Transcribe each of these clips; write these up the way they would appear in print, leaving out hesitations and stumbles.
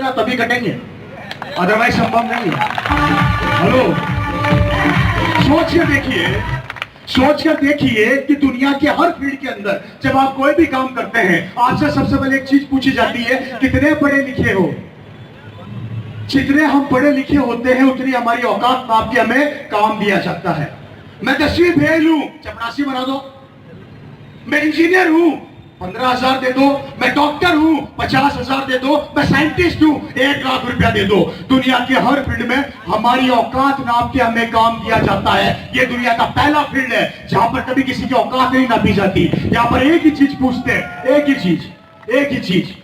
ना तभी कटेंगे, अदरवाइज संभव नहीं है। हेलो, सोच कर देखिए कि दुनिया के हर फील्ड के अंदर जब आप कोई भी काम करते हैं, आपसे सबसे पहले एक चीज पूछी जाती है, कितने पढ़े लिखे हो। जितने हम पढ़े लिखे होते हैं उतनी हमारी औकात नाप के हमें काम दिया जाता है। मैं 10वीं फेल हूं, चपरासी बना दो। मैं इंजीनियर हूं, 15,000 दे दो। मैं डॉक्टर हूं, 50,000 दे दो। मैं साइंटिस्ट हूं, 1 लाख रुपया दे दो। दुनिया के हर फील्ड में हमारी औकात नाप के हमें काम दिया जाता है। ये दुनिया का पहला फील्ड है जहां पर कभी किसी की औकात नहीं नापी जाती। यहां पर एक ही चीज पूछते हैं, एक ही चीज।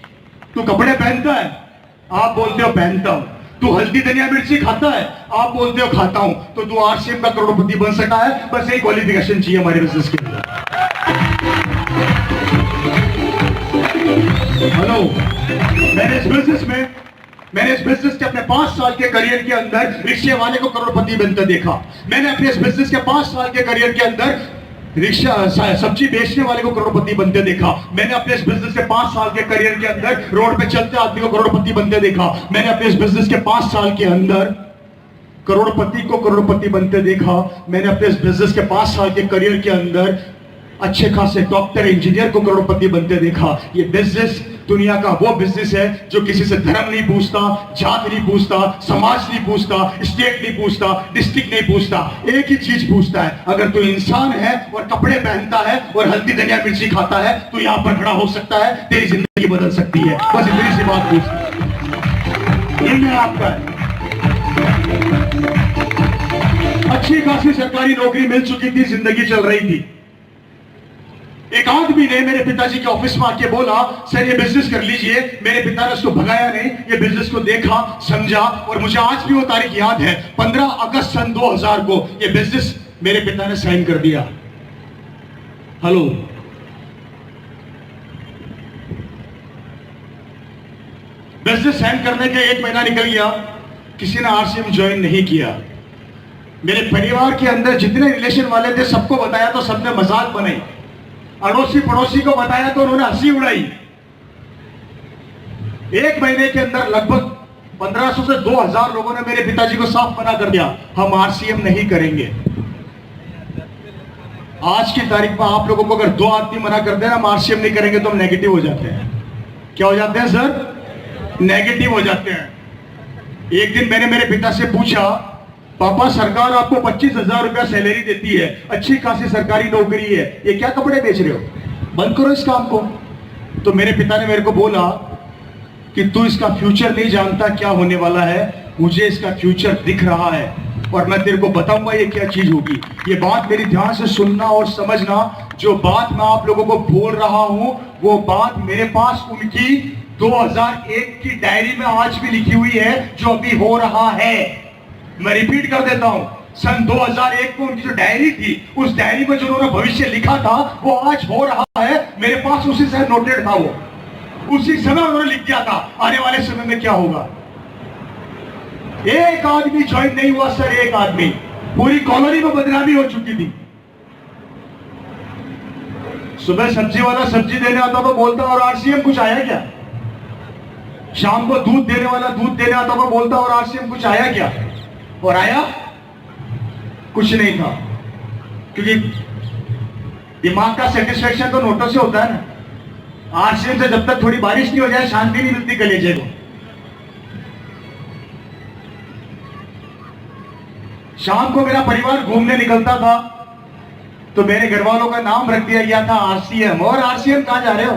तू कपड़े पहनता है? आप बोलते हो पहनता हूं। तू हल्दी धनिया मिर्ची खाता है? आप बोलते हो खाता हूं। तो तू आरसीएम का करोड़पति बन सका है? बस यही क्वालिफिकेशन चाहिए हमारे बिजनेस के लिए। हेलो, मैंने इस बिजनेस के अपने 5 साल के करियर के अंदर रिक्शे वाले को करोड़पति बनते देखा। मैंने अपने इस बिजनेस के 5 साल के करियर के अंदर रिक्शा सब्जी बेचने वाले को करोड़पति बनते देखा। मैंने अपने इस बिजनेस के 5 साल के करियर के अंदर रोड पे चलते आदमी को करोड़पति बनते देखा। मैंने अपने इस बिजनेस के 5 साल के अंदर करोड़पति को करोड़पति बनते देखा। मैंने अपने इस बिजनेस के 5 साल के करियर के अंदर अच्छे खासे डॉक्टर इंजीनियर को करोड़पति बनते देखा। ये बिजनेस दुनिया का वो बिजनेस है जो किसी से धर्म नहीं पूछता, जात नहीं पूछता, समाज नहीं पूछता, स्टेट नहीं पूछता, डिस्ट्रिक्ट नहीं पूछता। एक ही चीज पूछता है, अगर तू इंसान है और कपड़े पहनता है और हल्दी धनिया मिर्ची खाता है तो यहां पर खड़ा हो सकता है, तेरी जिंदगी बदल सकती है। बस इतनी सी बात पूछता है। ये आपका है। अच्छी खासी सरकारी नौकरी मिल चुकी थी, जिंदगी चल रही थी। एक आदमी ने मेरे पिताजी के ऑफिस में आके बोला, सर ये बिजनेस कर लीजिए। मेरे पिता ने उसको भगाया नहीं, ये बिजनेस को देखा, समझा और मुझे आज भी वो तारीख याद है। 15 अगस्त सन 2000 को ये बिजनेस मेरे पिता ने साइन कर दिया। हेलो, बिजनेस साइन करने के 1 महीना निकल गया, किसी ने आरसीएम ज्वाइन नहीं किया। मेरे परिवार के अंदर जितने रिलेशन वाले थे सबको बताया तो सबने मजाक बनाई। अड़ोसी पड़ोसी को बताया तो उन्होंने हंसी उड़ाई। 1 महीने के अंदर लगभग 1500 से 2000 लोगों ने मेरे पिताजी को साफ मना कर दिया, हम आरसीएम नहीं करेंगे। आज की तारीख में आप लोगों को अगर 2 आदमी मना कर देना हम आरसीएम नहीं करेंगे तो हम नेगेटिव हो जाते हैं। क्या हो जाते हैं सर? नेगेटिव हो जाते हैं। एक दिन मैंने मेरे पिता से पूछा, पापा सरकार आपको 25,000 रुपया सैलरी देती है, अच्छी खासी सरकारी नौकरी है, ये क्या कपड़े बेच रहे हो? बंद करो इस काम को। तो मेरे पिता ने मेरे को बोला कि तू इसका फ्यूचर नहीं जानता क्या होने वाला है, मुझे इसका फ्यूचर दिख रहा है और मैं तेरे को बताऊंगा ये क्या चीज होगी। ये बात मेरी ध्यान से सुनना और समझना। जो बात मैं आप लोगों को बोल रहा हूं वो बात मेरे पास उनकी 2001 की डायरी में आज भी लिखी हुई है, जो अभी हो रहा है। मैं रिपीट कर देता हूं, सन 2001 को उनकी जो डायरी थी, उस डायरी में जो उन्होंने भविष्य लिखा था वो आज हो रहा है। मेरे पास उसी से नोटेड था, वो उसी समय उन्होंने लिख दिया था आने वाले समय में क्या होगा। एक आदमी ज्वाइन नहीं हुआ सर, एक आदमी, पूरी कॉलोनी में बदनामी हो चुकी थी। सुबह सब्जी वाला सब्जी देने आता तो बोलता और आरसीएम कुछ आया क्या? शाम को दूध देने वाला दूध देने आता तो बोलता और आरसीएम कुछ आया क्या? और आया कुछ नहीं था, क्योंकि दिमाग का सेटिस्फेक्शन तो नोटों से होता है ना। आरसीएम से जब तक थोड़ी बारिश नहीं हो जाए शांति नहीं मिलती कलेजे को। शाम को मेरा परिवार घूमने निकलता था तो मेरे घर वालों का नाम रख दिया गया था आरसीएम। और आरसीएम कहां जा रहे हो?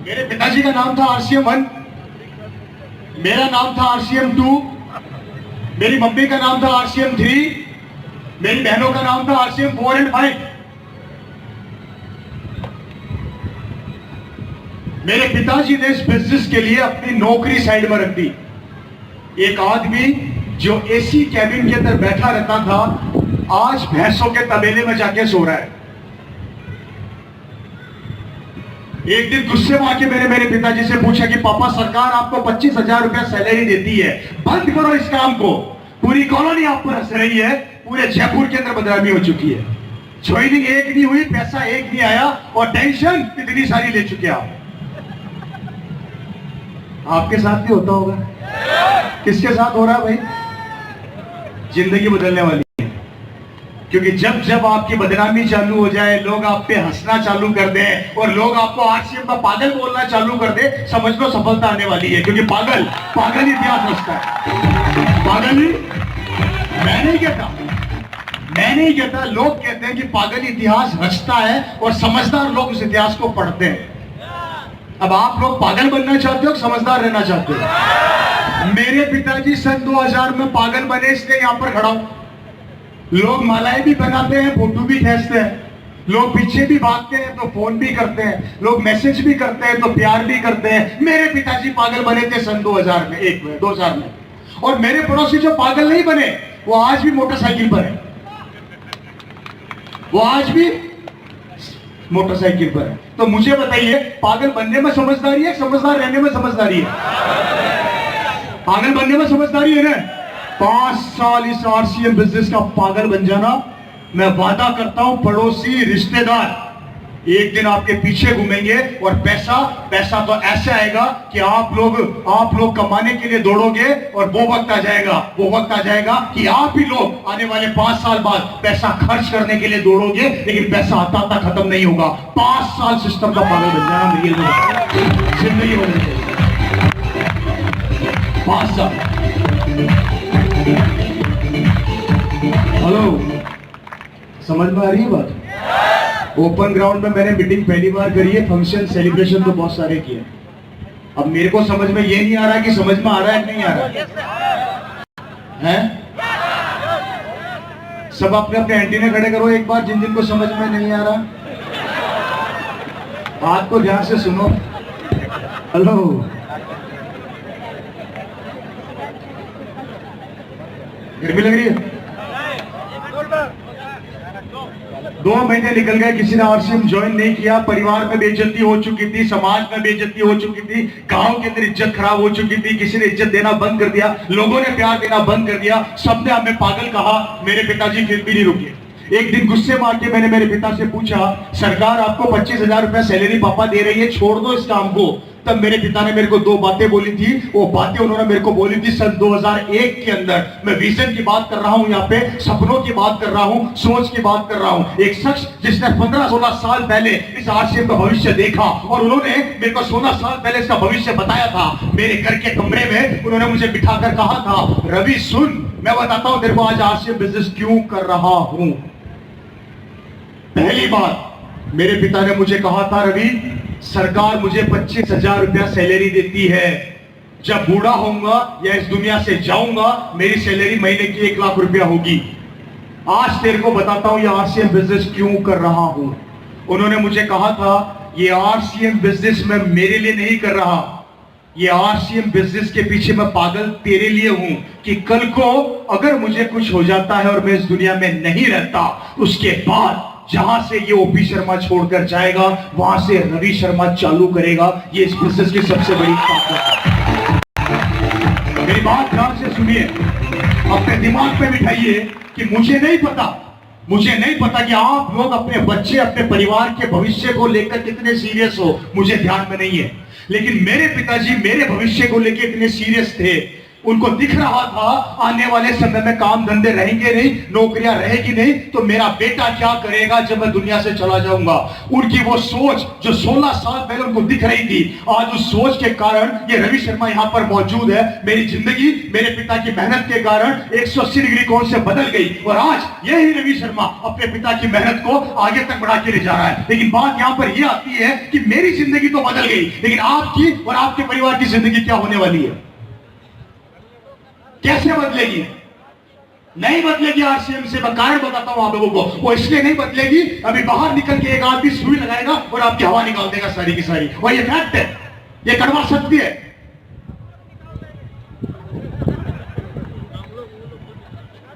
मेरे पिताजी का नाम था आरसीएम 1, मेरा नाम था आरसीएम 2, मेरी मम्मी का नाम था आरसीएम 3, मेरी बहनों का नाम था आरसीएम 4 और 5। मेरे पिताजी ने इस बिजनेस के लिए अपनी नौकरी साइड में रख दी। एक आदमी जो एसी कैबिन के अंदर बैठा रहता था आज भैंसों के तबेले में जाके सो रहा है। एक दिन गुस्से में आके मैंने मेरे पिताजी से पूछा कि पापा सरकार आपको 25,000 रुपया सैलरी देती है, बंद करो इस काम को। पूरी कॉलोनी आप पर हंस रही है, पूरे जयपुर के अंदर बदनामी हो चुकी है। ज्वाइनिंग एक नहीं हुई, पैसा एक नहीं आया और टेंशन इतनी सारी ले चुके आप। आपके साथ भी होता होगा। किसके साथ हो रहा है भाई? जिंदगी बदलने वाली है। क्योंकि जब जब आपकी बदनामी चालू हो जाए, लोग आप पे हंसना चालू कर दें और लोग आपको आरसीएम का पागल बोलना चालू कर दे, समझ लो सफलता आने वाली है। क्योंकि पागल पागल इतिहास रचता है। पागल ही मैं नहीं कहता, लोग कहते हैं कि पागल इतिहास रचता है और समझदार लोग उस इतिहास को पढ़ते हैं। अब आप लोग पागल बनना चाहते हो, समझदार रहना चाहते हो? मेरे पिताजी सन 2000 में पागल बने, इसलिए यहां पर खड़ा हूं। लोग मालाएं भी बनाते हैं, फोटो भी खींचते हैं, लोग पीछे भी भागते हैं तो फोन भी करते हैं, लोग मैसेज भी करते हैं तो प्यार भी करते हैं। मेरे पिताजी पागल बने थे सन 2000 में, 2000 में। और मेरे पड़ोसी जो पागल नहीं बने, वो आज भी मोटरसाइकिल पर है, वो आज भी मोटरसाइकिल पर है। तो मुझे बताइए, पागल बनने में समझदारी है, समझदार रहने में समझदारी है? पागल बनने में समझदारी है ना? 5 साल इस आरसीएम बिजनेस का पागल बन जाना, मैं वादा करता हूं पड़ोसी रिश्तेदार एक दिन आपके पीछे घूमेंगे। और पैसा तो ऐसा आएगा कि आप लोग कमाने के लिए दौड़ोगे और वो वक्त आ जाएगा कि आप ही लोग आने वाले 5 साल बाद पैसा खर्च करने के लिए दौड़ोगे, लेकिन पैसा आता खत्म नहीं होगा। 5 साल सिस्टम का पागल बन जाना, मेरी जिंदगी बदल जाएगी। 5 साल। हेलो, समझ में आ रही है बात? ओपन ग्राउंड में मैंने मीटिंग पहली बार करी है, फंक्शन सेलिब्रेशन तो बहुत सारे किए। अब मेरे को समझ में ये नहीं आ रहा कि समझ में आ रहा है कि नहीं आ रहा है? सब अपने अपने एंटीने खड़े करो एक बार, जिन जिन को समझ में नहीं आ रहा। बात को ध्यान से सुनो। हेलो, गर्मी लग रही है? 2 महीने निकल गए, किसी ने आरसीएम ज्वाइन नहीं किया। परिवार में बेइज्जती हो चुकी थी, समाज में बेइज्जती हो चुकी थी, गांव के अंदर इज्जत खराब हो चुकी थी, किसी ने इज्जत देना बंद कर दिया, लोगों ने प्यार देना बंद कर दिया, सबने हमें पागल कहा। मेरे पिताजी फिर भी नहीं रुके। एक दिन गुस्से में आके मैंने मेरे पिता से पूछा, सरकार आपको 25,000 रुपया सैलरी पापा दे रही है, छोड़ दो इस काम को। तब मेरे पिता ने मेरे को 2 बातें बोली थी। वो बातें उन्होंने मेरे को बोली थी सन 2001 के अंदर। मैं विजन की बात कर रहा हूं, यहाँ पे सपनों की बात कर रहा हूं, सोच की बात कर रहा हूं। एक शख्स जिसने 15-16 साल पहले इस आरसीएम का भविष्य देखा और उन्होंने मेरे को 16 साल पहले इसका भविष्य बताया था। मेरे घर के कमरे में उन्होंने मुझे बिठाकर कहा था, रवि सुन, मैं बताता हूं तेरे को आज आरसीएम बिजनेस क्यों कर रहा हूं। पहली बात, मेरे पिता ने मुझे कहा था, रवि सरकार मुझे 25,000 रुपया सैलरी देती है। जब बूढ़ा होऊंगा या इस दुनिया से जाऊंगा, मेरी सैलरी महीने की 1 लाख रुपया होगी। आज तेरे को बताता हूं ये आरसीएम बिजनेस क्यों कर रहा हूं। उन्होंने मुझे कहा था, ये आरसीएम बिजनेस मैं मेरे लिए नहीं कर रहा, ये आरसीएम बिजनेस के पीछे मैं पागल तेरे लिए हूं कि कल को अगर मुझे कुछ हो जाता है और मैं इस दुनिया में नहीं रहता, उसके बाद जहां से ये ओपी शर्मा छोड़कर जाएगा, वहां से रवि शर्मा चालू करेगा। ये इस बिजनेस की सबसे बड़ी ताकत है। मेरी बात ध्यान से सुनिए, अपने दिमाग पे बिठाइए कि मुझे नहीं पता कि आप लोग अपने बच्चे, अपने परिवार के भविष्य को लेकर कितने सीरियस हो, मुझे ध्यान में नहीं है। लेकिन मेरे पिताजी मेरे भविष्य को लेकर इतने सीरियस थे। उनको दिख रहा था आने वाले समय में काम धंधे रहेंगे नहीं, नौकरियां रहेगी नहीं, तो मेरा बेटा क्या करेगा जब मैं दुनिया से चला जाऊंगा। उनकी वो सोच जो 16 साल पहले उनको दिख रही थी, आज उस सोच के कारण ये रवि शर्मा यहां पर मौजूद है। मेरी जिंदगी मेरे पिता की मेहनत के कारण 180 डिग्री कोण से बदल गई और आज यही रवि शर्मा अपने पिता की मेहनत को आगे तक बढ़ा के ले जा रहा है। लेकिन बात यहां पर यह आती है कि मेरी जिंदगी तो बदल गई, लेकिन आपकी और आपके परिवार की जिंदगी क्या होने वाली है, कैसे बदलेगी? नहीं बदलेगी आरसीएम से। मैं कारण बताता हूं आप लोगों को, वो इसलिए नहीं बदलेगी, अभी बाहर निकल के एक आदमी सुई लगाएगा और आपकी हवा निकाल देगा सारी की सारी। और ये फैक्ट है, ये कड़वा सत्य है।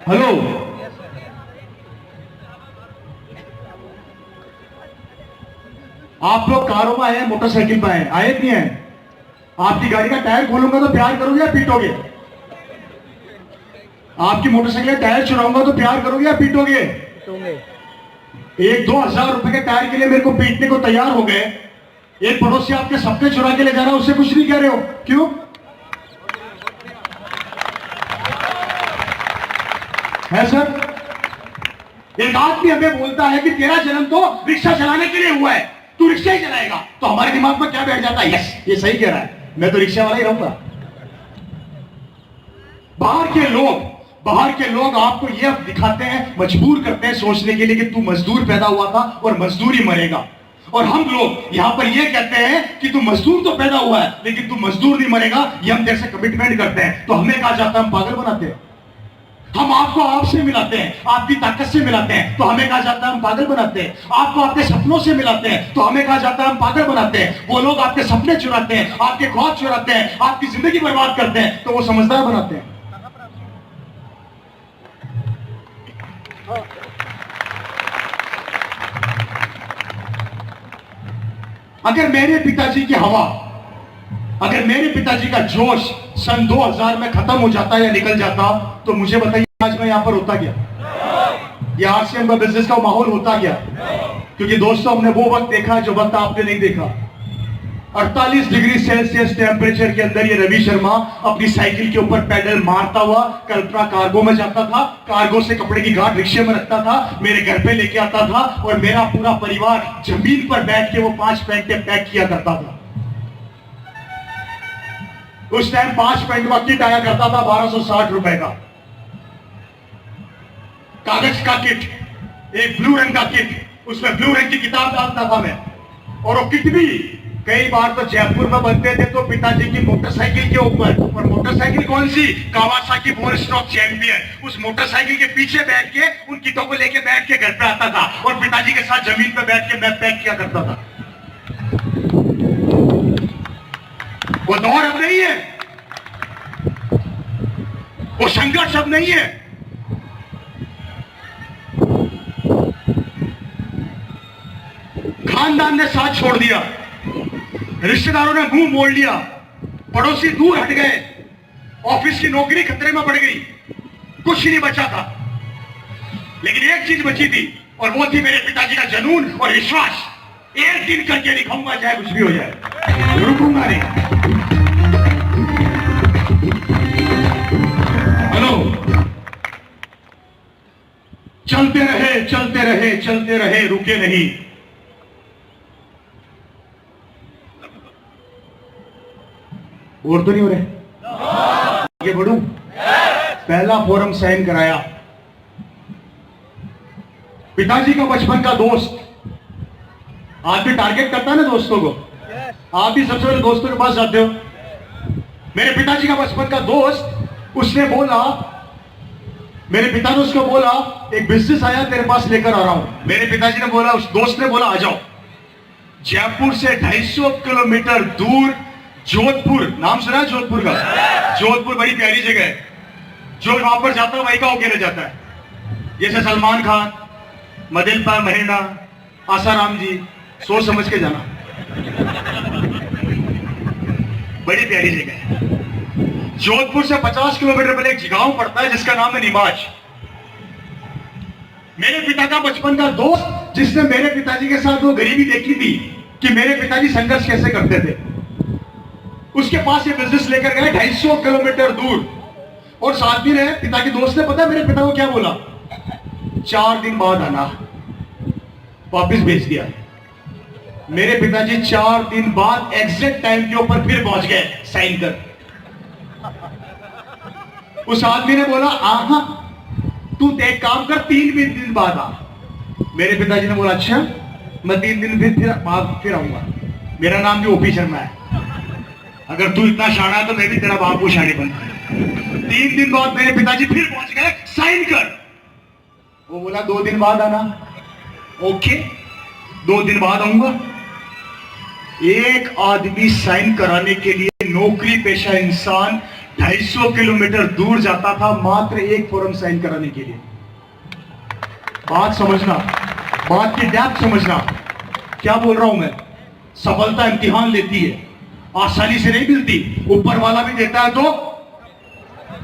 हेलो, आप लोग कारों में आए, मोटरसाइकिल पे आए नहीं है? आपकी गाड़ी का टायर खोलूंगा तो प्यार करोगे या पीटोगे? आपकी मोटरसाइकिल का टायर चुराऊंगा तो प्यार करोगे या पीटोगे? 1-2 हजार रुपए के टायर के लिए मेरे को पीटने को तैयार हो गए। एक पड़ोसी आपके सपने चुरा के ले जा रहा है, उससे कुछ नहीं कह रहे हो, क्यों? है सर? एक आदमी हमें बोलता है कि तेरा जन्म तो रिक्शा चलाने के लिए हुआ है, तू रिक्शा ही चलाएगा, तो हमारे दिमाग में क्या बैठ जाता है? यस, ये सही कह रहा है, मैं तो रिक्शा वाला ही रहूंगा। बाहर के लोग आपको यह दिखाते हैं, मजबूर करते हैं सोचने के लिए कि तू मजदूर पैदा हुआ था और मजदूर ही मरेगा। और हम लोग यहां पर यह कहते हैं कि तू मजदूर तो पैदा हुआ है लेकिन तू मजदूर नहीं मरेगा, ये हम तेरे से कमिटमेंट करते हैं। तो हमें कहा जाता है हम पागल बनाते हैं। हम आपको आपसे मिलाते हैं, आपकी ताकत से मिलाते हैं, तो हमें कहा जाता है हम पागल बनाते हैं। आपको आपके सपनों से मिलाते हैं, तो हमें कहा जाता है हम पागल बनाते हैं। वो लोग आपके सपने चुराते हैं, आपके ख्वाब चुराते हैं, आपकी जिंदगी बर्बाद करते हैं, तो वो समझदार बनाते हैं। अगर मेरे पिताजी की हवा, अगर मेरे पिताजी का जोश सन 2000 में खत्म हो जाता या निकल जाता, तो मुझे बताइए आज मैं यहां पर होता क्या? या आरसीएम का बिजनेस का माहौल होता क्या? क्योंकि दोस्तों हमने वो वक्त देखा जो वक्त आपने नहीं देखा। 48 डिग्री सेल्सियस टेम्परेचर के अंदर ये रवि शर्मा अपनी साइकिल के ऊपर पैडल मारता हुआ कल्पना कार्गो में जाता था, कार्गो से कपड़े की गांठ रिक्शे में रखता था, मेरे घर पे लेके आता था और मेरा पूरा परिवार जमीन पर बैठ के वो 5 पैंटें पैक किया करता था। उस टाइम 5 पैंट का किट आया करता था 1260 रुपए का, कागज का किट, एक ब्लू रंग का किट, उसमें ब्लू रंग की किताब डालता था मैं। और वो किट भी कई बार तो जयपुर में बनते थे तो पिताजी की मोटरसाइकिल के ऊपर, और मोटरसाइकिल कौन सी? Kawasaki four stroke champion. उस मोटरसाइकिल के पीछे बैठ के उन किटों को लेके बैठ के घर पे आता था और पिताजी के साथ जमीन पे बैठ के मैं पैक किया करता था। वो दौर अब नहीं है, वो संघर्ष अब नहीं है। खानदान ने साथ छोड़ दिया, रिश्तेदारों ने मुंह मोड़ लिया, पड़ोसी दूर हट गए, ऑफिस की नौकरी खतरे में पड़ गई, कुछ नहीं बचा था। लेकिन एक चीज बची थी और वो थी मेरे पिताजी का जुनून और विश्वास। एक दिन करके दिखाऊंगा, चाहे कुछ भी हो जाए, रुकूंगा नहीं। हेलो, चलते रहे चलते रहे चलते रहे, रुके नहीं। और तो नहीं हो रहे? आगे बढ़ूं? पहला फोरम साइन कराया। पिताजी का बचपन का दोस्त, आदमी टारगेट करता है ना दोस्तों को, आप भी सबसे पहले दोस्तों के पास जाते हो। मेरे पिताजी का बचपन का दोस्त, उसने बोला, मेरे पिता ने उसको बोला एक बिजनेस आया तेरे पास लेकर आ रहा हूं। मेरे पिताजी ने बोला, उस दोस्त ने बोला आ जाओ। जयपुर से 250 किलोमीटर दूर जोधपुर, नाम सुना है जोधपुर का? जोधपुर बड़ी प्यारी जगह है, जो वहां पर जाता है वही का होके रह जाता है। जैसे सलमान खान, मदिलपा महीना, आसाराम जी, सोच समझ के जाना, बड़ी प्यारी जगह है। जोधपुर से 50 किलोमीटर पहले एक गांव पड़ता है जिसका नाम है नीमाच। मेरे पिता का बचपन का दोस्त, जिसने मेरे पिताजी के साथ वो गरीबी देखी थी कि मेरे पिताजी संघर्ष कैसे करते थे, उसके पास ये बिजनेस लेकर गए 250 किलोमीटर दूर। और साथ भी रहे, पिता के दोस्त ने पता मेरे पिता को क्या बोला? 4 दिन बाद आना, वापिस भेज दिया। मेरे पिताजी 4 दिन बाद एग्जैक्ट टाइम के ऊपर फिर पहुंच गए साइन कर। उस आदमी ने बोला आहा तू एक काम कर, 3 दिन बाद आ। मेरे पिताजी ने बोला अच्छा, मैं 3 दिन फिर आऊंगा। मेरा नाम भी ओपी शर्मा है, अगर तू इतना शाना है तो मैं भी तेरा बाप को शानी बनता है। 3 दिन बाद मेरे पिताजी फिर पहुंच गए, साइन कर। वो बोला 2 दिन बाद आना। ओके, 2 दिन बाद आऊंगा। एक आदमी साइन कराने के लिए नौकरी पेशा इंसान 250 किलोमीटर दूर जाता था मात्र एक फॉर्म साइन कराने के लिए। बात समझना, बात की डेप्थ समझना, क्या बोल रहा हूं मैं। सफलता इम्तिहान लेती है, आसानी से नहीं मिलती, ऊपर वाला भी देता है तो।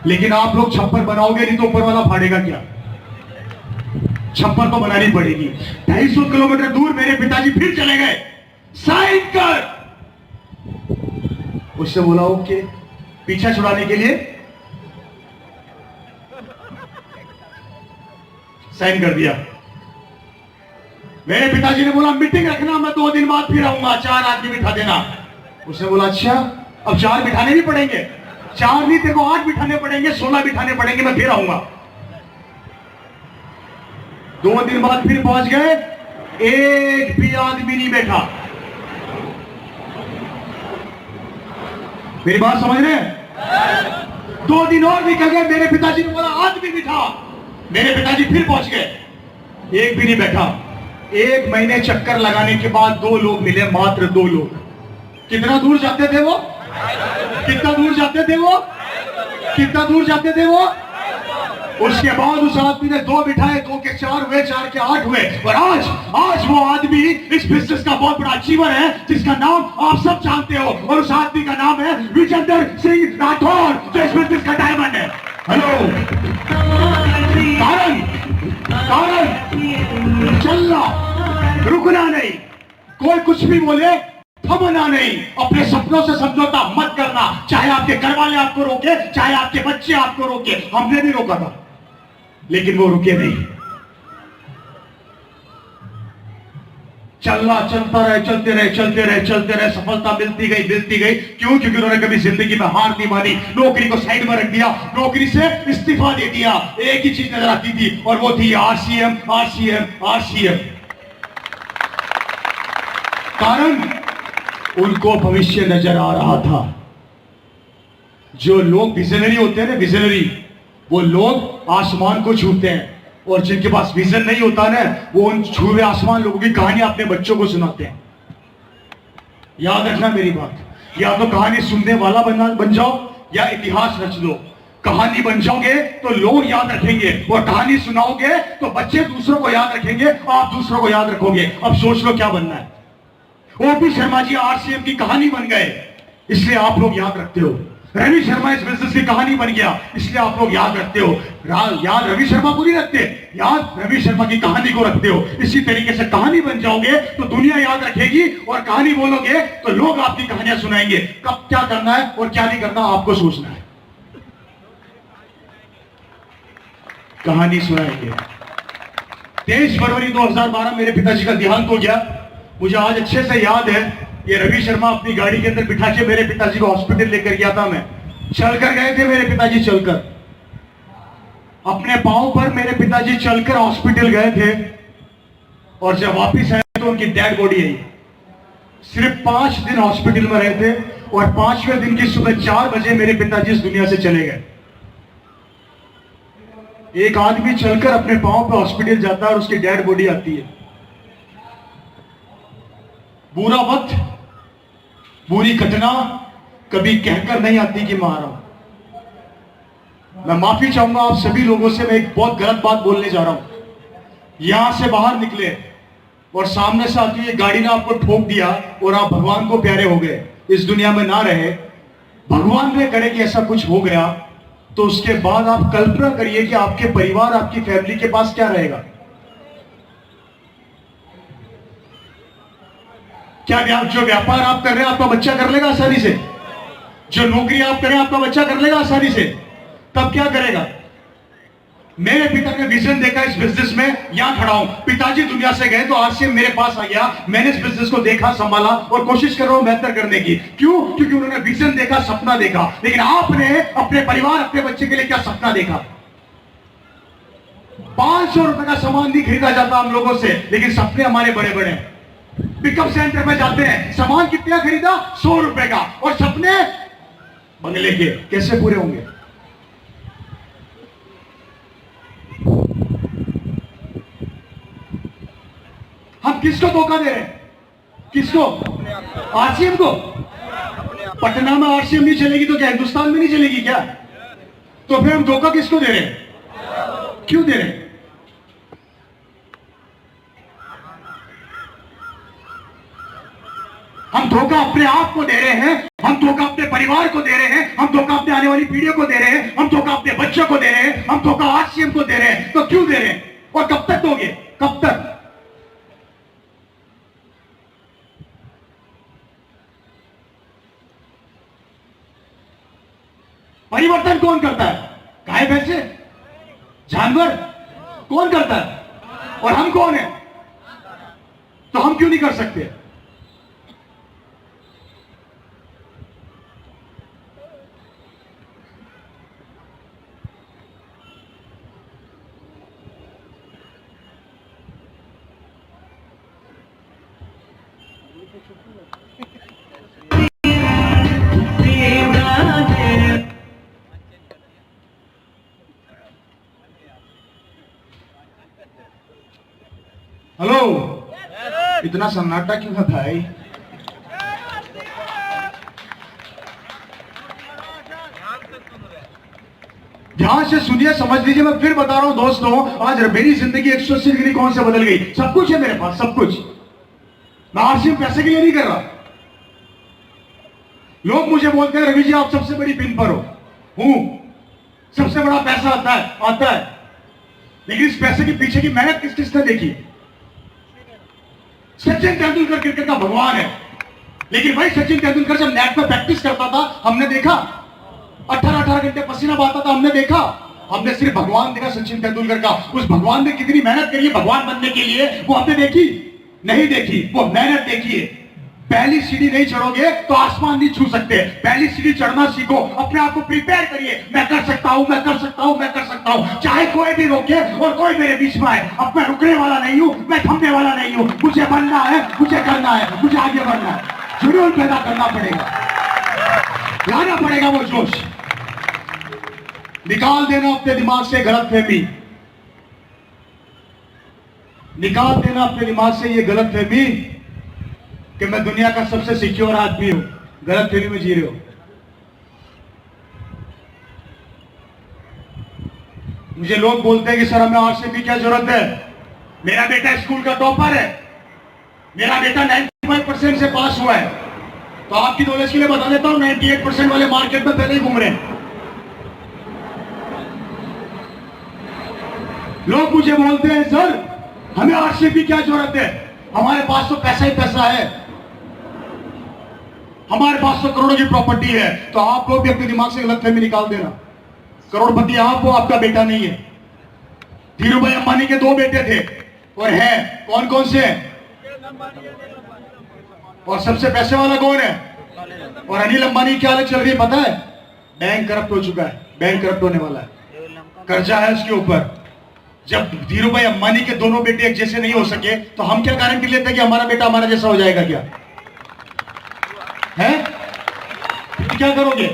लेकिन आप लोग छप्पर बनाओगे नहीं तो ऊपर वाला फाड़ेगा क्या? छप्पर तो बनानी पड़ेगी। 250 किलोमीटर दूर मेरे पिताजी फिर चले गए साइन कर। उसने बोला ओके। पीछा छुड़ाने के लिए साइन कर दिया। मेरे पिताजी ने बोला मीटिंग रखना, मैं 2 दिन बाद फिर आऊंगा, 4 आदमी बिठा देना। उसने बोला अच्छा, अब 4 बिठाने भी पड़ेंगे? 4 नहीं, तेरे को 8 बिठाने पड़ेंगे, 16 बिठाने पड़ेंगे, मैं फिर आऊंगा। 2 दिन बाद फिर पहुंच गए, एक भी आदमी नहीं बैठा। मेरी बात समझ रहे हैं? 2 दिन और निकल गए, मेरे पिताजी ने बोला आदमी बिठा। मेरे पिताजी फिर पहुंच गए, एक भी नहीं बैठा। 1 महीने चक्कर लगाने के बाद 2 लोग मिले, मात्र 2 लोग। कितना दूर जाते थे वो? कितना दूर जाते थे वो? कितना दूर जाते थे वो? उसके बाद उस आदमी ने 2 बिठाए, 2 के 4 हुए, 4 के 8 हुए। और आज वो आदमी इस बिजनेस का बहुत बड़ा अचीवर है, जिसका नाम आप सब जानते हो। और उस आदमी का नाम है विजेंद्र सिंह राठौर, जो इस बिजनेस का डायमंड है। हेलो। कारण चलना, रुकना नहीं। कोई कुछ भी बोले थमना नहीं। अपने सपनों से समझौता मत करना, चाहे आपके घर वाले आपको रोके, चाहे आपके बच्चे आपको रोके। हमने भी रोका था, लेकिन वो रुके नहीं। चलना, चलता रहे, चलते रहे, चलते रहे, चलते रहे। सफलता मिलती गई, मिलती गई। क्यों? क्योंकि उन्होंने कभी जिंदगी में हार नहीं मानी। नौकरी को साइड में रख दिया, नौकरी से इस्तीफा दे दिया। एक ही चीज नजर आती थी, और वो थी आरसीएम, आरसीएम, आरसीएम। कारण उनको भविष्य नजर आ रहा था। जो लोग विजनरी होते हैं ना, विजनरी, वो लोग आसमान को छूते हैं। और जिनके पास विजन नहीं होता ना, वो उन छुए आसमान लोगों की कहानी अपने बच्चों को सुनाते हैं। याद रखना मेरी बात, या तो कहानी सुनने वाला बन जाओ, या इतिहास रच दो। कहानी बन जाओगे तो लोग याद रखेंगे, और कहानी सुनाओगे तो बच्चे दूसरों को याद रखेंगे, आप दूसरों को याद रखोगे। अब सोच लो क्या बनना है। ओपी शर्मा जी आरसीएम की कहानी बन गए, इसलिए आप लोग याद रखते हो। रवि शर्मा इस बिजनेस की कहानी बन गया, इसलिए आप लोग याद रखते हो। याद रवि शर्मा को नहीं रखते, याद रवि शर्मा की कहानी को रखते हो। इसी तरीके से कहानी बन जाओगे तो दुनिया याद रखेगी, और कहानी बोलोगे तो लोग आपकी कहानियां सुनाएंगे। कब क्या करना है और क्या नहीं करना आपको सोचना है। कहानी सुनाएंगे। 23 फरवरी 2012 मेरे पिताजी का देहांत हो गया। मुझे आज अच्छे से याद है, ये रवि शर्मा अपनी गाड़ी के अंदर बिठा के मेरे पिताजी को हॉस्पिटल लेकर गया था। मैं चलकर गए थे, मेरे पिताजी चलकर, अपने पांव पर मेरे पिताजी चलकर हॉस्पिटल गए थे। और जब वापस आए तो उनकी डेड बॉडी आई। सिर्फ 5 दिन हॉस्पिटल में रहे थे, और 5वें दिन की सुबह 4 बजे मेरे पिताजी इस दुनिया से चले गए। एक आदमी चलकर अपने पांव पर हॉस्पिटल जाता है और उसकी डेड बॉडी आती है। बुरा वक्त, बुरी घटना कभी कहकर नहीं आती कि मारा। मैं माफी चाहूंगा आप सभी लोगों से, मैं एक बहुत गलत बात बोलने जा रहा हूं। यहां से बाहर निकले और सामने से आती है गाड़ी ने आपको ठोक दिया, और आप भगवान को प्यारे हो गए, इस दुनिया में ना रहे। भगवान ने करे कि ऐसा कुछ हो गया, तो उसके बाद आप कल्पना करिए कि आपके परिवार, आपकी फैमिली के पास क्या रहेगा। क्या जो व्यापार आप कर रहे हैं आपका बच्चा कर लेगा आसानी से? जो नौकरी आप कर रहे हैं आपका बच्चा कर लेगा आसानी से? तब क्या करेगा? मेरे पिता ने विजन देखा इस बिजनेस में, यहां खड़ा हूं। पिताजी दुनिया से गए तो आरसीएम मेरे पास आ गया। मैंने इस बिजनेस को देखा, संभाला, और कोशिश कर रहा हूं बेहतर करने की। क्यों? क्योंकि उन्होंने विजन देखा, सपना देखा। लेकिन आपने अपने परिवार, अपने बच्चे के लिए क्या सपना देखा? 500 रुपए का सामान नहीं खरीदा जाता हम लोगों से, लेकिन सपने हमारे बड़े बड़े हैं। पिकअप सेंटर में जाते हैं, सामान कितना खरीदा? 100 रुपए का, और सपने बंगले के। कैसे पूरे होंगे? हम किसको धोखा दे रहे हैं? किसको? आरसीएम को। पटना में आरसीएम नहीं चलेगी तो क्या हिंदुस्तान में नहीं चलेगी क्या? तो फिर हम धोखा किसको दे रहे हैं? क्यों दे रहे हैं? हम धोखा अपने आप को दे रहे हैं, हम धोखा अपने परिवार को दे रहे हैं, हम धोखा अपने आने वाली पीढ़ियों को दे रहे हैं, हम धोखा अपने बच्चों को दे रहे हैं, हम धोखा आरसीएम को दे रहे हैं। तो क्यों दे रहे हैं और कब तक दोगे? कब तक? परिवर्तन कौन करता है? गाय भैंसे, जानवर? कौन करता है? और हम कौन है? तो हम क्यों नहीं कर सकते? हेलो, इतना सन्नाटा क्यों है भाई? ध्यान से सुनिए, समझ लीजिए। मैं फिर बता रहा हूं दोस्तों, आज मेरी जिंदगी 180 डिग्री कौन से बदल गई। सब कुछ है मेरे पास, सब कुछ। मैं आरसीएम पैसे के लिए नहीं कर रहा। लोग मुझे बोलते हैं रवि जी आप सबसे बड़ी पिन पर हूं, सबसे बड़ा पैसा आता है, लेकिन इस पैसे के पीछे की मेहनत किस किसने देखी? सचिन तेंदुलकर क्रिकेट का भगवान है, लेकिन भाई सचिन तेंदुलकर जब नेट पे प्रैक्टिस करता था हमने देखा, 18-18 घंटे पसीना बहाता था हमने देखा। हमने सिर्फ भगवान देखा सचिन तेंदुलकर का। उस भगवान ने कितनी मेहनत करी है भगवान बनने के लिए, वो हमने देखी? नहीं देखी। वो मेहनत देखिए। पहली सीढ़ी नहीं चढ़ोगे तो आसमान नहीं छू सकते। पहली सीढ़ी चढ़ना सीखो, अपने आप को प्रिपेयर करिए। मैं कर सकता हूं, मैं कर सकता हूं, मैं कर सकता हूं, चाहे कोई भी रोके और कोई मेरे बीच में आए। अब मैं रुकने वाला नहीं हूं, मैं थमने वाला नहीं हूं। मुझे बनना है, मुझे करना है, मुझे आगे बढ़ना है। जुनून पैदा करना पड़ेगा, लाना पड़ेगा वो जोश। निकाल देना अपने दिमाग से गलतफहमी, निकाल देना अपने दिमाग से ये गलतफहमी कि मैं दुनिया का सबसे सिक्योर आदमी हूं। गलतफहमी में जी रहे हो। मुझे लोग बोलते हैं कि सर हमें आरसीएम की क्या जरूरत है? मेरा बेटा स्कूल का टॉपर है, मेरा बेटा 95% से पास हुआ है। तो आपकी नॉलेज के लिए बता देता हूं, 98% वाले मार्केट में पहले ही घूम रहे हैं। लोग मुझे बोलते हैं सर हमें आरसीएम की क्या जरूरत है? हमारे पास तो पैसा ही पैसा है, हमारे पास तो करोड़ों की प्रॉपर्टी है। तो आप लोग भी अपने दिमाग से गलतफहमी निकाल देना। करोड़पति आप हो, आपका बेटा नहीं है। धीरू भाई अंबानी के 2 बेटे थे और हैं, कौन कौन से हैं? और सबसे पैसे वाला कौन है? और अनिल अंबानी क्या हालत चल रही है पता है? बैंक करप्ट हो चुका है, बैंक करप्ट होने वाला है, कर्जा है उसके ऊपर। जब धीरू भाई अंबानी के दोनों बेटे एक जैसे नहीं हो सके तो हम क्या गारंटी लेते हैं कि हमारा बेटा हमारा जैसा हो जाएगा? क्या है? क्या करोगे,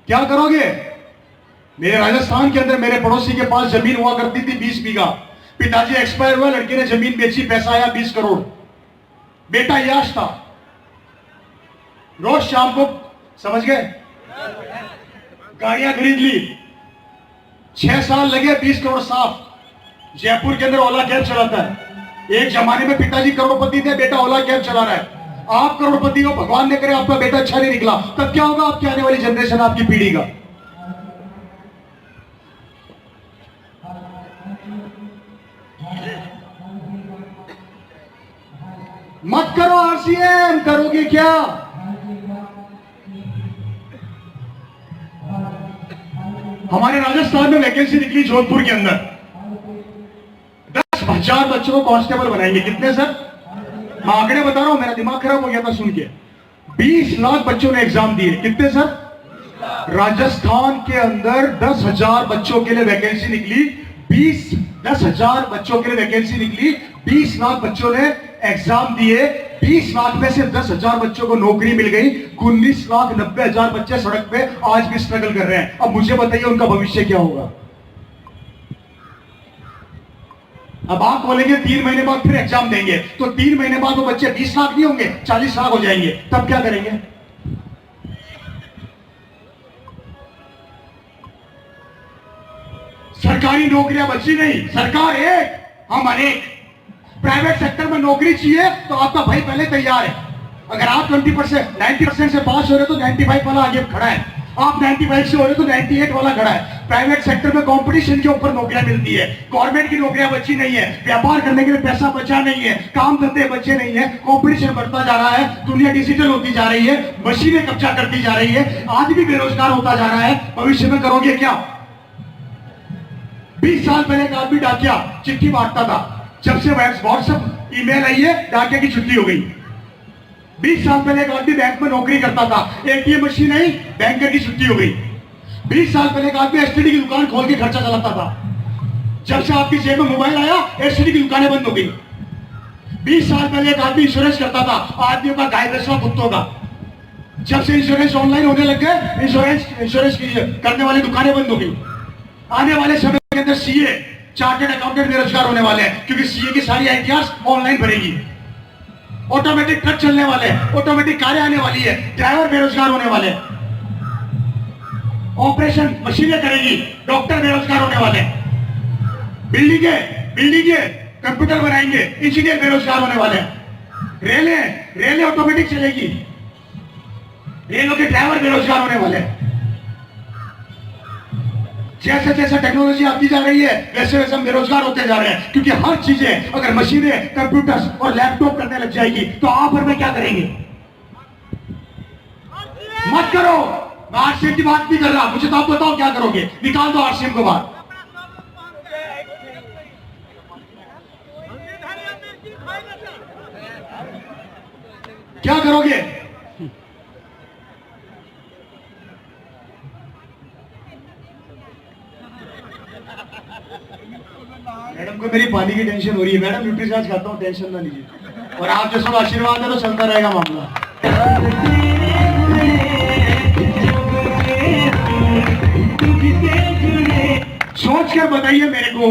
क्या करोगे? मेरे राजस्थान के अंदर मेरे पड़ोसी के पास जमीन हुआ करती थी 20 बीघा। पिताजी एक्सपायर हुआ, लड़के ने जमीन बेची, पैसा आया 20 करोड़। बेटा याश था, रोज शाम को, समझ गए, गाड़ियां खरीद ली। 6 साल लगे, 20 करोड़ साफ। जयपुर के अंदर ओला कैब चलाता है। एक जमाने में पिताजी करोड़पति थे, बेटा ओला कैब चला रहा है। आप करोड़पति हो, भगवान ने करे आपका बेटा अच्छा नहीं निकला, तब क्या होगा आपकी आने वाली जनरेशन, आपकी पीढ़ी का? मत करो आरसीएम, करोगे क्या? हमारे राजस्थान में वैकेंसी निकली जोधपुर के अंदर, 10,000 बच्चों को कांस्टेबल बनाएंगे। कितने सर? मैं आंकड़े बता रहा हूं, मेरा दिमाग खराब हो गया था सुन के। 20 लाख बच्चों ने एग्जाम दिए। कितने सर? राजस्थान के अंदर 10,000 बच्चों के लिए वैकेंसी निकली। 10,000 बच्चों के लिए वैकेंसी निकली, 20 लाख बच्चों ने एग्जाम दिए। 20 लाख में से 10,000 बच्चों को नौकरी मिल गई। 19,90,000 बच्चे सड़क पे आज भी स्ट्रगल कर रहे हैं। अब मुझे बताइए उनका भविष्य क्या होगा? अब आप बोलेंगे 3 महीने बाद फिर एग्जाम देंगे, तो 3 महीने बाद वो बच्चे 20 लाख नहीं होंगे, 40 लाख हो जाएंगे। तब क्या करेंगे? सरकारी नौकरियां बची नहीं, सरकार एक, हम अनेक। प्राइवेट सेक्टर में नौकरी चाहिए तो आपका भाई पहले तैयार है। अगर आप 20%, 90% से पास हो रहे तो 95 वाला आगे खड़ा है। आप 95 से हो रहे तो 98 वाला खड़ा है। प्राइवेट सेक्टर में कंपटीशन के ऊपर नौकरियां मिलती है, गवर्नमेंट की नौकरियां बची नहीं है, व्यापार करने के लिए पैसा बचा नहीं है, काम धंधे बचे नहीं है, कंपटीशन बढ़ता जा रहा है, दुनिया डिजिटल होती जा रही है, मशीनें कब्जा करती जा रही है, आदमी बेरोजगार होता जा रहा है। भविष्य में करोगे क्या? 20 साल पहले एक आदमी डाकिया चिट्ठी बांटता था, जब से व्हाट्सएप ईमेल आई है डाकिया की छुट्टी हो गई। 20 साल पहले एक आदमी बैंक में नौकरी करता था, एटीएम मशीन आई, बैंकर की छुट्टी हो गई। 20 साल पहले एक आदमी एसटीडी की दुकान खोल के खर्चा चलाता था, जब से आपकी जेब में मोबाइल आया एसटीडी की दुकानें बंद हो गई। 20 साल पहले एक आदमी इंश्योरेंस करता था, आदमियों का गाय भैंसों कुत्तों का, जब से इंश्योरेंस ऑनलाइन होने लग गए इंश्योरेंस करने वाली दुकानें बंद हो गई। आने वाले समय के अंदर सीए चार्टर्ड अकाउंटेंट बेरोजगार होने वाले हैं, क्योंकि सीए की सारी आईटीआर ऑनलाइन भरेगी। ऑटोमेटिक ट्रक चलने वाले हैं, ऑटोमेटिक कारें आने वाली है, ड्राइवर बेरोजगार होने वाले हैं, ऑपरेशन मशीनें करेगी, डॉक्टर बेरोजगार होने वाले हैं, बिल्डिंगे कंप्यूटर बनाएंगे, इंजीनियर बेरोजगार होने वाले हैं, रेलें ऑटोमेटिक चलेगी, रेलों के ड्राइवर बेरोजगार होने वाले हैं। जैसे जैसे टेक्नोलॉजी आती जा रही है वैसे वैसे हम बेरोजगार होते जा रहे हैं, क्योंकि हर चीजें अगर मशीनें कंप्यूटर्स और लैपटॉप करने लग जाएगी तो आप और मैं क्या करेंगे? मत करो, मैं आरसीएम की बात नहीं कर रहा, मुझे तो आप बताओ क्या करोगे? निकाल दो आरसीएम को बाहर। क्या करोगे? मैडम को मेरी पानी की टेंशन हो रही है, मैडम न्यूट्रीचार्ज खाता हूँ, टेंशन ना लीजिए, और आप जैसा आशीर्वाद है तो चलता रहेगा मामला। सोच कर बताइए मेरे को,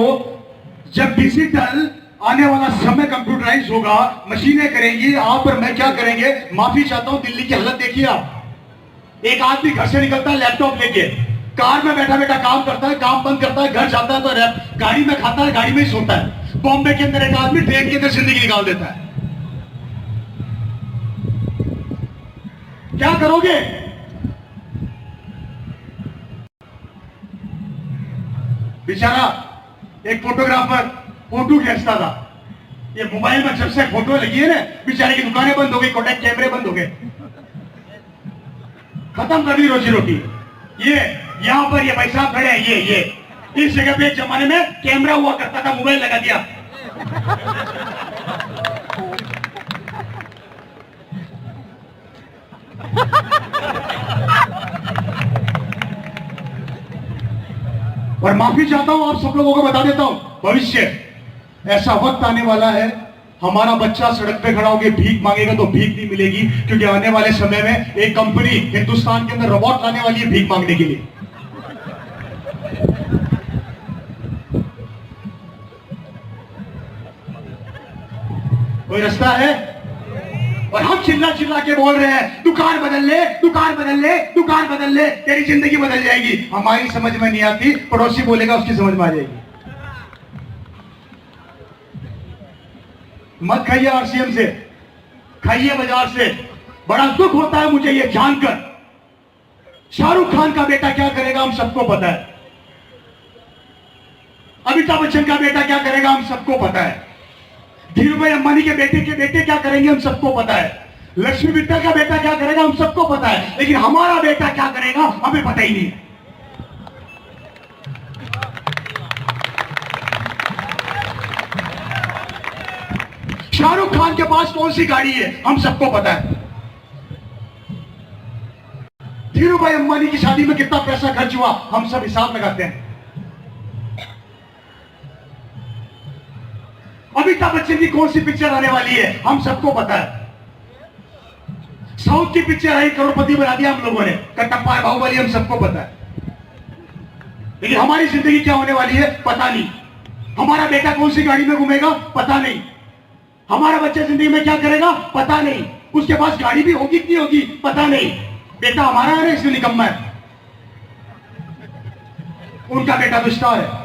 जब डिजिटल आने वाला समय कंप्यूटराइज होगा, मशीनें करेंगी, आप और मैं क्या करेंगे? माफी चाहता हूं, दिल्ली की हालत देखिए आप। एक आदमी घर से निकलता है लैपटॉप लेके, कार में बैठा बैठा काम करता है, काम बंद करता है, घर जाता है तो गाड़ी में खाता है, गाड़ी में ही सोता है। बॉम्बे के अंदर एक आदमी ट्रेन के अंदर जिंदगी निकाल देता है। क्या करोगे? बेचारा एक फोटोग्राफर फोटो खींचता था, ये मोबाइल में जब से फोटो लगी है ना, बेचारे की दुकानें बंद हो गई, कोटक कैमरे बंद हो गए, खत्म कर दी रोजी रोटी। ये यहां पर ये भाई साहब खड़े हैं, ये इस जगह पे एक जमाने में कैमरा हुआ करता था, मोबाइल लगा दिया। और माफी चाहता हूं, आप सब लोगों को बता देता हूं, भविष्य ऐसा वक्त आने वाला है, हमारा बच्चा सड़क पे खड़ा होकर भीख मांगेगा तो भीख नहीं मिलेगी, क्योंकि आने वाले समय में एक कंपनी हिंदुस्तान के अंदर रोबोट लाने वाली है भीख मांगने के लिए। कोई रास्ता है? और हम चिल्ला चिल्ला के बोल रहे हैं दुकान बदल ले, दुकान बदल ले, दुकान बदल ले, तेरी जिंदगी बदल जाएगी। हमारी समझ में नहीं आती, पड़ोसी बोलेगा उसकी समझ में आ जाएगी। मत खाइए आरसीएम से, खाइए बाजार से। बड़ा दुख होता है मुझे ये जानकर, शाहरुख खान का बेटा क्या करेगा हम सबको पता है, अमिताभ बच्चन का बेटा क्या करेगा हम सबको पता है, धीरूभाई अंबानी के बेटे क्या करेंगे हम सबको पता है, लक्ष्मी मित्तल का बेटा क्या करेगा हम सबको पता है, लेकिन हमारा बेटा क्या करेगा हमें पता ही नहीं। शाहरुख खान के पास कौन सी गाड़ी है हम सबको पता है, धीरूभाई अंबानी की शादी में कितना पैसा खर्च हुआ हम सब हिसाब लगाते हैं, अमिताभ बच्चन की कौन सी पिक्चर आने वाली है हम सबको पता है, साउथ की पिक्चर आई करोड़पति बना दिया हम लोगों ने, कटप्पा बाहुबली हम सबको पता है, लेकिन हमारी जिंदगी क्या होने वाली है पता नहीं, हमारा बेटा कौन सी गाड़ी में घूमेगा पता नहीं, हमारा बच्चा जिंदगी में क्या करेगा पता नहीं, उसके पास गाड़ी भी होगी कि नहीं होगी पता नहीं, बेटा हमारा है ना इसलिए निकम्मा है, उनका बेटा तो स्टार है।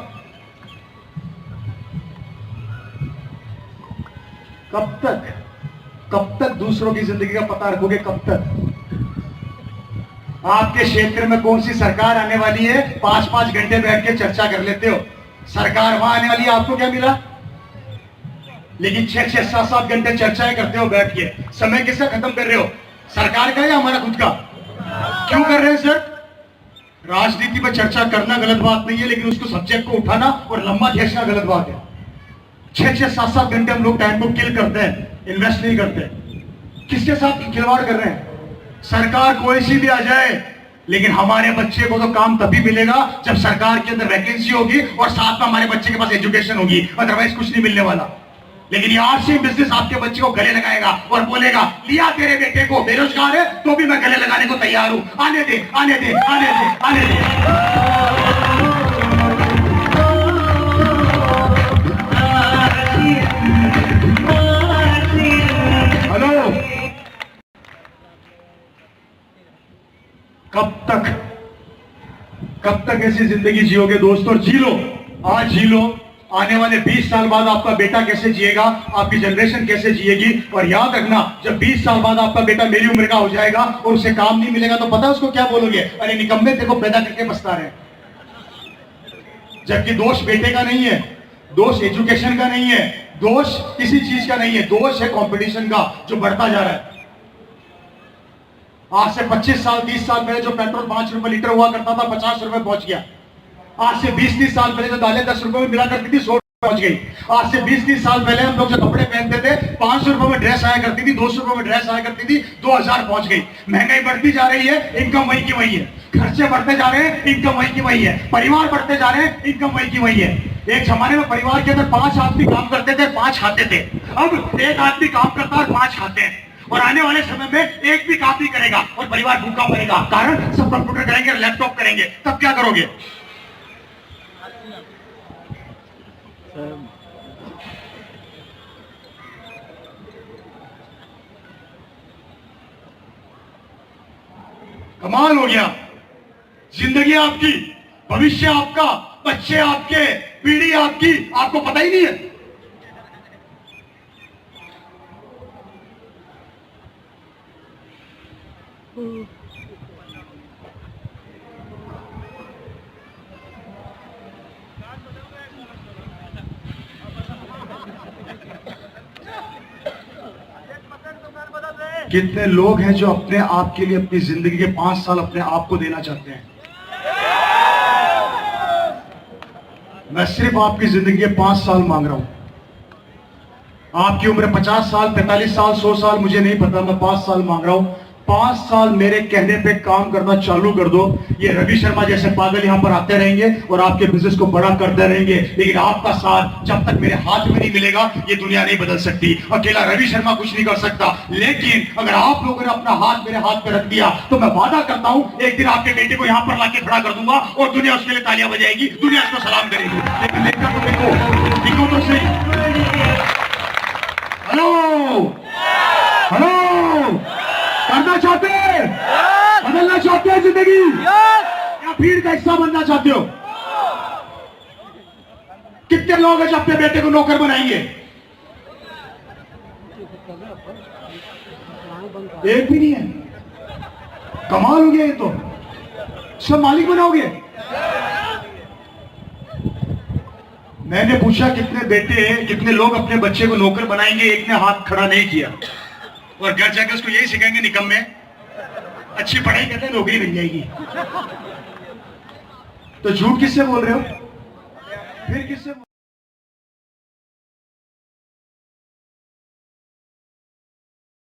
कब तक दूसरों की जिंदगी का पता रखोगे? कब तक? आपके क्षेत्र में कौन सी सरकार आने वाली है? 5-5 घंटे बैठ के चर्चा कर लेते हो। सरकार वहां आने वाली है, आपको क्या मिला? लेकिन 6-6, 7-7 घंटे चर्चाएं करते हो बैठ के। समय किसका खत्म कर रहे हो? सरकार का या हमारा खुद का? क्यों कर रहे हैं सर? राजनीति पर चर्चा करना गलत बात नहीं है, लेकिन उसको सब्जेक्ट को उठाना और लंबा खींचना गलत बात है। 6-6, 7-7 घंटे हम लोग टाइम को किल करते हैं, इन्वेस्ट नहीं करते। किसके साथ खिलवाड़ कर रहे हैं? सरकार कोई सी भी आ जाए, लेकिन हमारे बच्चे को तो काम तभी मिलेगा जब सरकार के अंदर वैकेंसी होगी और साथ में हमारे बच्चे के पास एजुकेशन होगी, अदरवाइज कुछ नहीं मिलने वाला। लेकिन ये आरसी बिजनेस आपके बच्चे को गले लगाएगा और बोलेगा लिया तेरे बेटे को, बेरोजगार है तो भी मैं गले लगाने को तैयार हूं, आने दे आने दे आने दे आने दे। हेलो, कब तक ऐसी जिंदगी जियोगे दोस्तों? जी लो, आज जी लो। आने वाले 20 साल बाद आपका बेटा कैसे जिएगा, आपकी जनरेशन कैसे जिएगी। और याद रखना, जब 20 साल बाद आपका बेटा मेरी उम्र का हो जाएगा और उसे काम नहीं मिलेगा तो पता है उसको क्या बोलोगे? अरे निकम्मे, तेरे को पैदा करके पछता रहे। जबकि दोष बेटे का नहीं है, दोष एजुकेशन का नहीं है, दोष किसी चीज का नहीं है, दोष है कंपटीशन का जो बढ़ता जा रहा है। आज से 25 साल 30 साल पहले जो पेट्रोल 5 रुपए लीटर हुआ करता था 50 रुपए पहुंच गया। आज से 20-30 साल पहले जो दालें 10 रुपए में मिला करती थी 100 रुपए पहुंच गई। आज से 20-30 साल पहले हम लोग जो कपड़े पहनते थे 500 रुपए में ड्रेस आया करती थी, 200 रुपए में ड्रेस आया करती थी, 2000 पहुंच गई। महंगाई बढ़ती जा रही है, इनकम वही की वही है। खर्चे बढ़ते जा रहे हैं, इनकम वही की वही है। परिवार बढ़ते जा रहे हैं, इनकम वही की वही है। एक जमाने में परिवार के अंदर 5 आदमी काम करते थे, 5 खाते थे। अब 1 आदमी काम करता है और 5 खाते हैं। और आने वाले समय में एक भी काम नहीं करेगा और परिवार भूखा मरेगा। कारण सब कंप्यूटर करेंगे, लैपटॉप करेंगे। तब क्या करोगे? कमाल हो गया। जिंदगी आपकी, भविष्य आपका, बच्चे आपके, पीढ़ी आपकी, आपको पता ही नहीं है। कितने लोग हैं जो अपने आप के लिए अपनी जिंदगी के 5 साल अपने आप को देना चाहते हैं। मैं सिर्फ आपकी जिंदगी के 5 साल मांग रहा हूं। आपकी उम्र 50 साल 45 साल 100 साल मुझे नहीं पता, मैं 5 साल मांग रहा हूं। 5 साल मेरे कहने पे काम करना चालू कर दो। ये रवि शर्मा जैसे पागल यहां पर आते रहेंगे और आपके बिजनेस को बड़ा करते रहेंगे, लेकिन आपका साथ जब तक मेरे हाथ में नहीं मिलेगा ये दुनिया नहीं बदल सकती। अकेला रवि शर्मा कुछ नहीं कर सकता, लेकिन अगर आप लोगों ने अपना हाथ मेरे हाथ पे रख दिया तो मैं वादा करता हूं एक दिन आपके बेटे को यहां पर लाके खड़ा कर दूंगा और दुनिया उसके लिए तालियां बजाएगी, दुनिया उसको सलाम करेगी। लेकिन देखा तो देखो तो सही। हेलो हेलो, करना चाहते हैं, बदलना चाहते हैं जिंदगी, या भीड़ का हिस्सा बनना चाहते हो? कितने लोग हैं जो अपने बेटे को नौकर बनाएंगे? एक भी नहीं है। कमाल हो गया ये तो। सब मालिक बनाओगे? मैंने पूछा कितने बेटे, कितने लोग अपने बच्चे को नौकर बनाएंगे, एक ने हाथ खड़ा नहीं किया। और घर जाकर उसको यही सिखाएंगे निकम्मे, अच्छी पढ़ाई करते नौकरी मिल जाएगी। तो झूठ किससे बोल रहे हो? फिर किससे